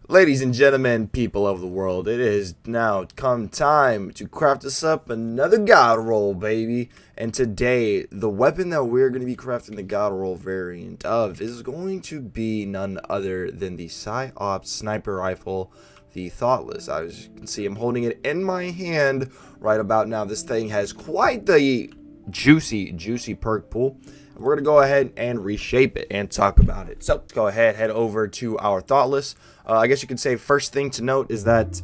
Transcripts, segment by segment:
Ladies and gentlemen, people of the world, it is now come time to craft us up another God Roll, baby. And today, the weapon that we're going to be crafting the God Roll variant of is going to be none other than the Psy-Ops sniper rifle, the Thoughtless. As you can see, I'm holding it in my hand right about now. This thing has quite the juicy perk pool. We're going to go ahead and reshape it and talk about it. So go ahead, head over to our Thoughtless. I guess you could say first thing to note is that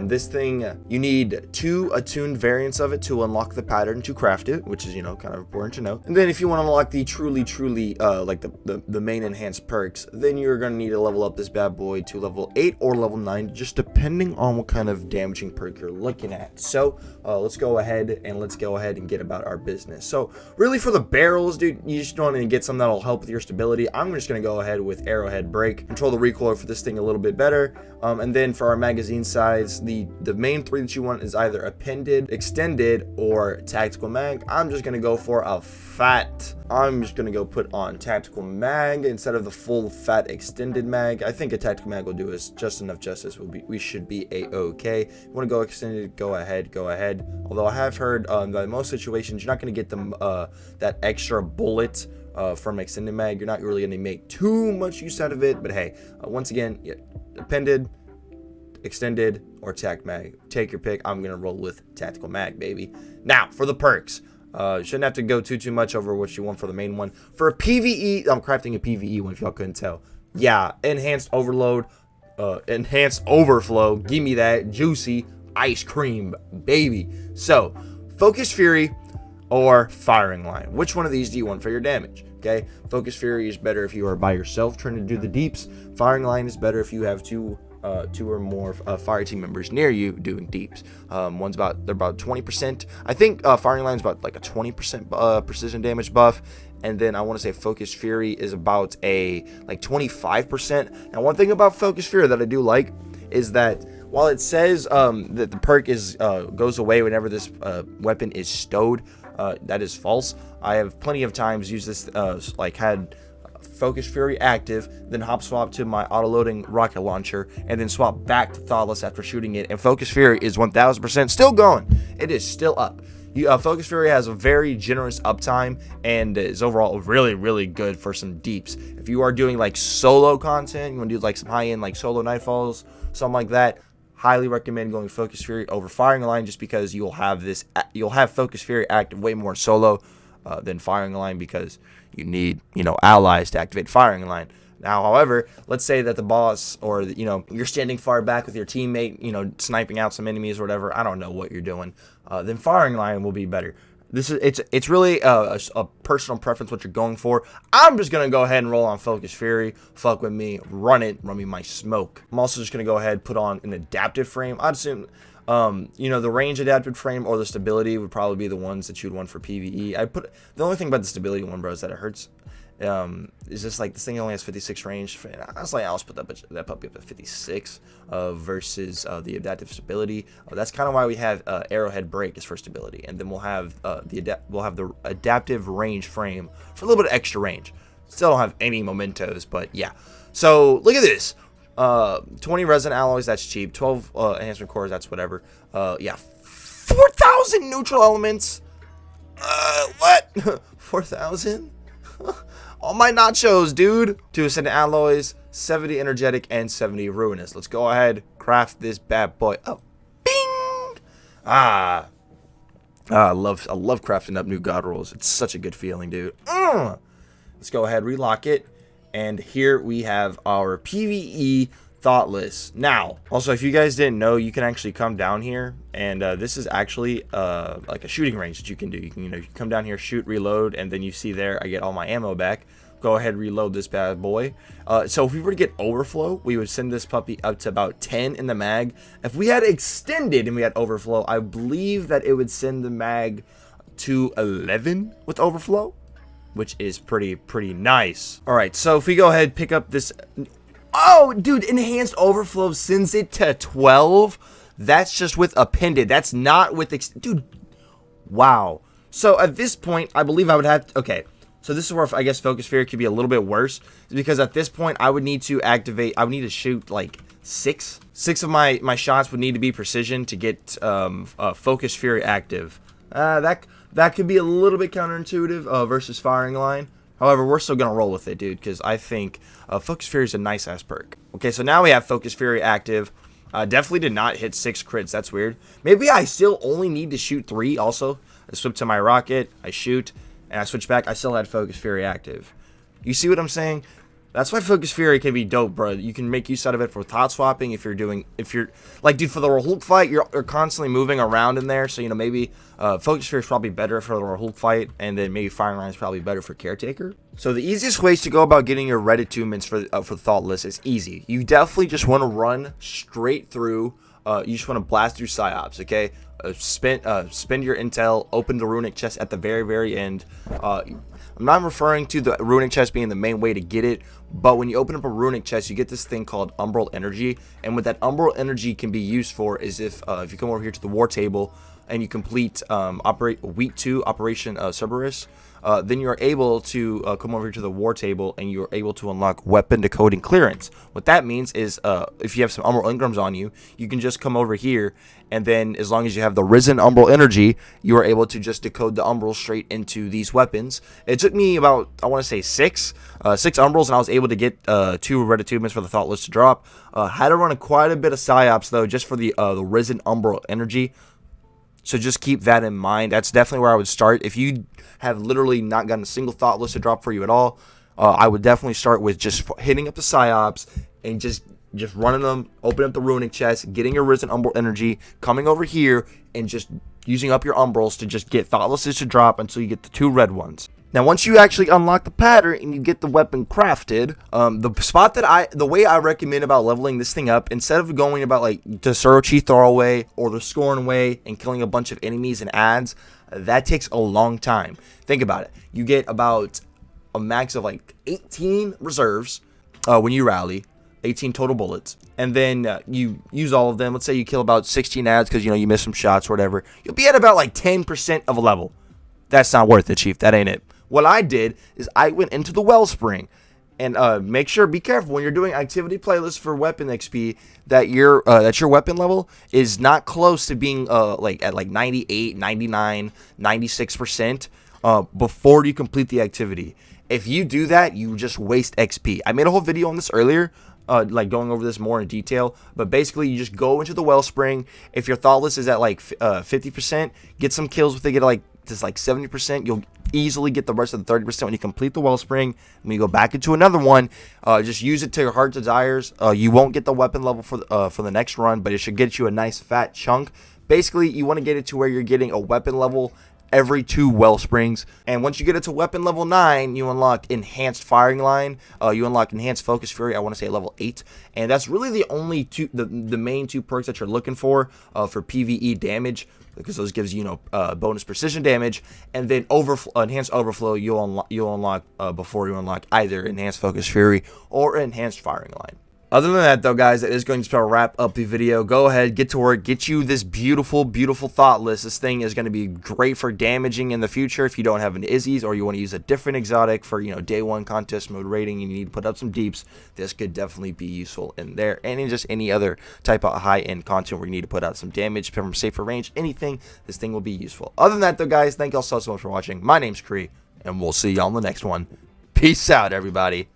this thing, you need 2 attuned variants of it to unlock the pattern to craft it, which is, kind of important to know. And then if you want to unlock the truly, like the main enhanced perks, then you're going to need to level up this bad boy to level 8 or level 9, just depending on what kind of damaging perk you're looking at. So let's go ahead and get about our business. So really for the barrels, dude, you just want to get something that'll help with your stability. I'm just going to go ahead with arrowhead break, control the recoil for this thing a little bit better. And then for our magazine size, the main 3 that you want is either appended, extended, or tactical mag. I'm just gonna go for a fat. I'm just gonna go put on tactical mag instead of the full fat extended mag. I think a tactical mag will do us just enough justice. We should be a-okay. You want to go extended? Go ahead. Although I have heard that in most situations you're not gonna get them that extra bullet from extended mag. You're not really gonna make too much use out of it. But hey, once again, yeah, appended, extended, or tac mag. Take your pick. I'm gonna roll with tactical mag, baby. Now for the perks. Shouldn't have to go too much over what you want for the main one. For a PvE, I'm crafting a PvE one if y'all couldn't tell. Yeah, enhanced overload, enhanced overflow. Give me that juicy ice cream, baby. So, focus fury or firing line. Which one of these do you want for your damage? Okay, focus fury is better if you are by yourself trying to do the deeps. Firing line is better if you have two or more fire team members near you doing deeps. They're about 20%. I think firing line is about like a 20% precision damage buff, and then I want to say focus fury is about a like 25%. Now, one thing about focus fury that I do like is that while it says that the perk is goes away whenever this weapon is stowed, that is false. I have plenty of times used this had Focus Fury active, then hop swap to my auto-loading rocket launcher, and then swap back to Thoughtless after shooting it, and Focus Fury is 1000% still going. It is still up. Focus Fury has a very generous uptime and is overall really good for some deeps. If you are doing like solo content, you want to do like some high-end like solo nightfalls, something like that, highly recommend going Focus Fury over firing line, just because you'll have Focus Fury active way more solo than firing line, because you need allies to activate firing line. Now, however, let's say that the boss or you're standing far back with your teammate, sniping out some enemies or whatever. I don't know what you're doing. Then firing line will be better. It's really a personal preference what you're going for. I'm just gonna go ahead and roll on Focus Fury. Fuck with me, run me my smoke. I'm also just gonna go ahead and put on an adaptive frame. I'd assume the range adapted frame or the stability would probably be the ones that you'd want for PvE. The only thing about the stability one, bro, is that it hurts. Is just like this thing only has 56 range. Honestly, I always put that puppy up at 56 versus the adaptive stability. That's kind of why we have arrowhead break is for stability, and then we'll have the adaptive range frame for a little bit of extra range. Still don't have any mementos, but yeah. So look at this. 20 resin alloys, that's cheap. 12 enhancement cores, that's whatever. Yeah, 4,000 neutral elements. What? 4,000? All my nachos, dude. 2 ascendant alloys, 70 energetic, and 70 ruinous. Let's go ahead, craft this bad boy up. Bing! I love crafting up new God rolls. It's such a good feeling, dude. Let's go ahead, relock it. And here we have our PvE Thoughtless. Now, also, if you guys didn't know, you can actually come down here, and this is actually like a shooting range that you can do. You can come down here, shoot, reload, and then you see there I get all my ammo back. Go ahead, reload this bad boy. So if we were to get overflow, we would send this puppy up to about 10 in the mag. If we had extended and we had overflow, I believe that it would send the mag to 11 with overflow, which is pretty nice. All right, so if we go ahead, pick up this. Oh, dude, enhanced overflow sends it to 12. That's just with appended. That's not with dude. Wow. So at this point, I believe I would have to, okay. So this is where I guess Focus Fury could be a little bit worse, because at this point I would need to activate. I would need to shoot like six of my shots would need to be precision to get Focus Fury active. That could be a little bit counterintuitive versus firing line. However, we're still gonna roll with it, dude, because I think Focus Fury is a nice ass perk. Okay, so now we have Focus Fury active. Definitely did not hit 6 crits. That's weird. Maybe I still only need to shoot 3. Also, I switch to my rocket. I shoot. And I switch back, I still had Focus Fury active. You see what I'm saying? That's why Focus Fury can be dope, bro. You can make use out of it for thought swapping if you're like, dude, for the Hulk fight, you're constantly moving around in there. So, you know, maybe Focus Fury is probably better for the Hulk fight, and then maybe Firing Line is probably better for Caretaker. So the easiest ways to go about getting your red attunements for Thoughtless is easy. You definitely just want to run straight through. You just want to blast through psyops, okay? Spend your intel, open the runic chest at the very end. I'm not referring to the runic chest being the main way to get it, but when you open up a runic chest, you get this thing called umbral energy, and what that umbral energy can be used for is if you come over here to the war table and you complete week 2 Operation Cerberus, then you're able to come over here to the war table and you're able to unlock weapon decoding clearance. What that means is if you have some umbral engrams on you, you can just come over here, and then as long as you have the risen umbral energy, you are able to just decode the umbral straight into these weapons. It took me about, I want to say, 6 umbrals, and I was able to get 2 red attunements for the Thoughtless to drop. Had to run quite a bit of psyops though, just for the risen umbral energy. So just keep that in mind. That's definitely where I would start. If you have literally not gotten a single Thoughtless to drop for you at all, I would definitely start with just hitting up the psyops and just running them, open up the runic chest, getting your risen umbral energy, coming over here and just using up your umbrals to just get Thoughtlesses to drop until you get the 2 red ones. Now, once you actually unlock the pattern and you get the weapon crafted, the way I recommend about leveling this thing up, instead of going about like the Surochi throwaway or the Scorn way and killing a bunch of enemies and adds, that takes a long time. Think about it. You get about a max of like 18 reserves when you rally, 18 total bullets, and then you use all of them. Let's say you kill about 16 adds because, you know, you missed some shots or whatever. You'll be at about like 10% of a level. That's not worth it, Chief. That ain't it. What I did is I went into the Wellspring, and be careful when you're doing activity playlists for weapon XP that your weapon level is not close to being like at like 98, 99, 96% before you complete the activity. If you do that, you just waste XP. I made a whole video on this earlier, like going over this more in detail, but basically you just go into the Wellspring. If your Thoughtless is at like 50%, get some kills with it, get like just like 70%, you'll easily get the rest of the 30% when you complete the Wellspring. When you go back into another one, just use it to your heart's desires. You won't get the weapon level for the next run, but it should get you a nice fat chunk. Basically, you want to get it to where you're getting a weapon level every 2 Wellsprings, and once you get it to weapon level 9, you unlock enhanced firing line. You unlock enhanced focus fury, I want to say level 8, and that's really the only the main 2 perks that you're looking for PvE damage, because those gives you bonus precision damage, and then enhanced overflow you'll unlock before you unlock either enhanced focus fury or enhanced firing line. Other than that, though, guys, that is going to wrap up the video. Go ahead, get to work, get you this beautiful, beautiful Thoughtless. This thing is going to be great for damaging in the future if you don't have an Izzy's or you want to use a different exotic for, day 1 contest mode rating and you need to put up some deeps. This could definitely be useful in there, and in just any other type of high-end content where you need to put out some damage from safer range, anything, this thing will be useful. Other than that, though, guys, thank y'all so much for watching. My name's Kree, and we'll see y'all in the next one. Peace out, everybody.